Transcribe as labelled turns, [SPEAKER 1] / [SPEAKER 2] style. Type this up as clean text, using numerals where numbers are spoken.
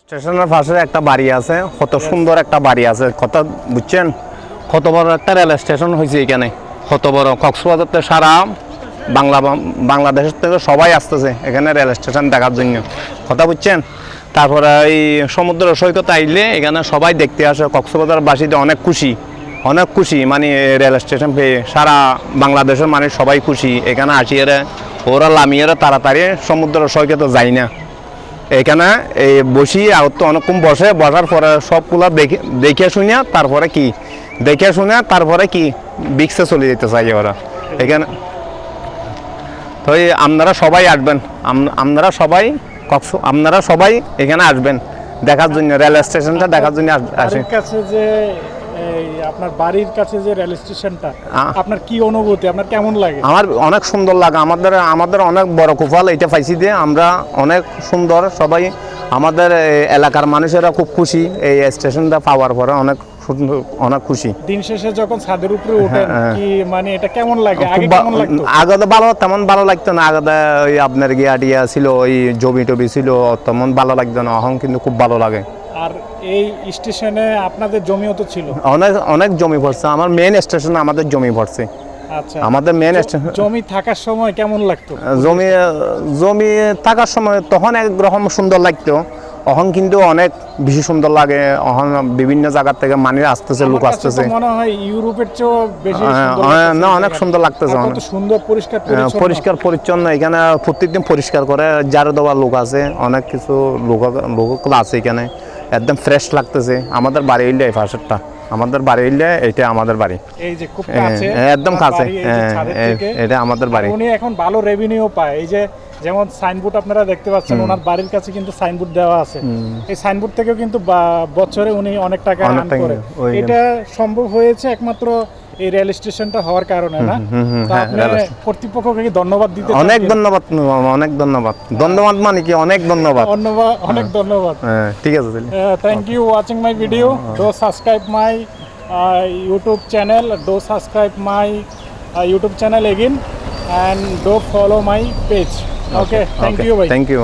[SPEAKER 1] স্টেশনের পাশে একটা বাড়ি আছে, কত সুন্দর একটা বাড়ি আছে, কথা বুঝছেন? কত বড় একটা রেল স্টেশন হয়েছে এখানে, কত বড়। কক্সবাজার থেকে সারা বাংলাদেশের থেকে সবাই আসতেছে এখানে রেল স্টেশন দেখার জন্য, কথা বুঝছেন? তারপরে এই সমুদ্র সৈকত আইলে এখানে সবাই দেখতে আসে। কক্সবাজারবাসীতে অনেক খুশি, মানে রেল স্টেশন পেয়ে সারা বাংলাদেশের মানুষ সবাই খুশি। এখানে আসিয়ে ওরা লামিয়ে তাড়াতাড়ি সমুদ্র সৈকতে যায় না, এখানে এই বসি আর তো অনেকক্ষণ বসার পরে সবগুলা দেখে শুনে তারপরে কি বিক্সে চলে যেতে চাই ওরা এখানে। তো আপনারা সবাই আসবেন, আপনারা সবাই এখানে আসবেন দেখার জন্য, রেল স্টেশনটা দেখার জন্য আসেন।
[SPEAKER 2] আপনার বাড়ির কাছে যে রেল স্টেশনটা, আপনার কি অনুভূতি, আপনার কেমন লাগে?
[SPEAKER 1] আমার অনেক সুন্দর লাগে, আমাদের অনেক বড় কুফল এটা পাইছি দিয়ে আমরা অনেক সুন্দর, সবাই আমাদের এলাকার মানুষেরা খুব খুশি এই স্টেশনটা পাওয়ার পরে, অনেক খুশি।
[SPEAKER 2] দিন শেষে যখন ছাদের উপরে ওঠেন কি মানে এটা কেমন লাগে? আগে কেমন লাগতো?
[SPEAKER 1] আগে তেমন ভালো লাগতো না, আগে ওই আপনার গিয়া ছিল, ওই জমি টবি ছিল, তেমন ভালো লাগতো না। এখন কিন্তু খুব ভালো লাগে।
[SPEAKER 2] আর এই স্টেশনে আপনাদের জমিও তো ছিল?
[SPEAKER 1] অনেক জমি পড়ছে, আমার মেইন স্টেশনে আমাদের জমি পড়ছে।
[SPEAKER 2] আচ্ছা,
[SPEAKER 1] আমাদের মেইন
[SPEAKER 2] জমি থাকার সময় কেমন লাগতো?
[SPEAKER 1] জমি থাকার সময় তখন একরকম সুন্দর লাগতো, এখন কিন্তু অনেক বেশি সুন্দর লাগে। এখন বিভিন্ন জায়গা থেকে মানুষ আসতেছে, লোক আসতেছে,
[SPEAKER 2] মনে হয় ইউরোপের চেয়েও বেশি
[SPEAKER 1] না অনেক সুন্দর লাগতেছে,
[SPEAKER 2] সুন্দর
[SPEAKER 1] পরিষ্কার পরিচ্ছন্ন। এখানে প্রত্যেকদিন পরিষ্কার করে, ঝাড়ু দেওয়ার লোক আছে, অনেক কিছু লোক আছে এখানে, একদম ফ্রেশ লাগতেছে। আমাদের বাড়ি হইলে এই পাশেরটা, আমাদের বাড়ি হইলে এটা আমাদের বাড়ি,
[SPEAKER 2] এই যে খুব কাছে,
[SPEAKER 1] একদম কাছে, এটা আমাদের বাড়ি।
[SPEAKER 2] উনি এখন ভালো রেভিনিউ পায়। এই যে যেমন সাইনবোর্ড আপনারা দেখতে পাচ্ছেন, ওনার বাড়ির কাছে কিন্তু সাইনবোর্ড দেওয়া আছে। এই সাইনবোর্ড থেকেও কিন্তু বছরে উনি অনেক টাকা আর্ন করে। এটা সম্ভব হয়েছে একমাত্র এই রেল স্টেশনটা হওয়ার কারণে, না? তো আপনি কর্তৃপক্ষকে ধন্যবাদ দিতে চান?
[SPEAKER 1] অনেক ধন্যবাদ মানে কি, অনেক ধন্যবাদ। ঠিক আছে,
[SPEAKER 2] thank you watching my video. Do subscribe my YouTube channel again and do follow my page. Okay, thank you bhai.
[SPEAKER 1] Thank you.